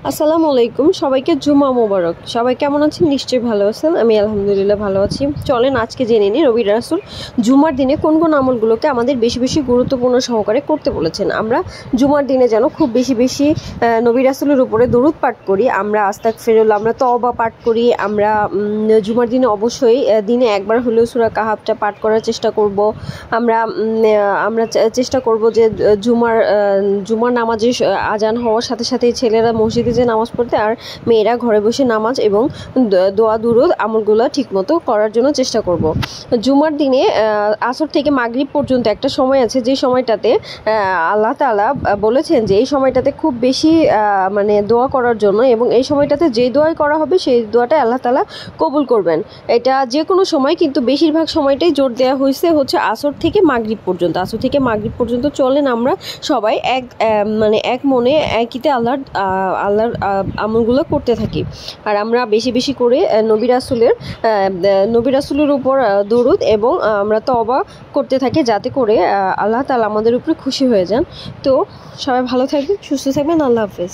আসসালামু আলাইকুম, সবাইকে জুমা মোবারক। সবাই কেমন আছেন? নিশ্চয়ই ভালো আছেন। আমি আলহামদুলিল্লাহ ভালো আছি। চলেন আজকে জেনে নিই নবী রাসূল জুমার দিনে কোন কোন আমলগুলোকে আমাদের বেশি বেশি গুরুত্বপূর্ণ সহকারে করতে বলেছেন। আমরা জুমার দিনে যেন খুব বেশি বেশি নবী রাসূলের উপরে দরুদ পাঠ করি, আমরা আস্তাগফিরুল্লাহ, আমরা তওবা পাঠ করি। আমরা জুমার দিনে অবশ্যই দিনে একবার হলেও সূরা কাহাফটা পাঠ করার চেষ্টা করব। আমরা আমরা চেষ্টা করব যে জুমার নামাজে আজান হওয়ার সাথে সাথেই ছেলেরা মসজিদে যে নামাজ পড়তে, আর মেয়েরা ঘরে বসে নামাজ এবং দোয়া দুরুদ আমলগুলো ঠিকমতো করার জন্য চেষ্টা করব। জুমার দিনে আসর থেকে মাগরিব পর্যন্ত একটা সময় আছে, যে সময়টাতে আল্লাহ তাআলা বলেছেন যে এই সময়টাতে খুব বেশি মানে দোয়া করার জন্য, এবং এই সময়টাতে যে দোয়াই করা হবে সেই দোয়াটা আল্লাহ তাআলা কবুল করবেন। এটা যে কোনো সময়, কিন্তু বেশিরভাগ সময়টাই জোর দেওয়া হয়েছে হচ্ছে আসর থেকে মাগরিব পর্যন্ত। আসর থেকে মাগরিব পর্যন্ত চলেন আমরা সবাই এক মনে একইতে আল্লাহর আমলগুলো করতে থাকি। আর আমরা বেশি বেশি করে নবী রাসূলের উপর দরুদ এবং আমরা তওবা করতে থাকি, যাতে করে আল্লাহ তাআলা আমাদের উপরে খুশি হয়ে যান। তো সবাই ভালো থাকবেন, সুস্থ থাকবেন। আল্লাহ হাফেজ।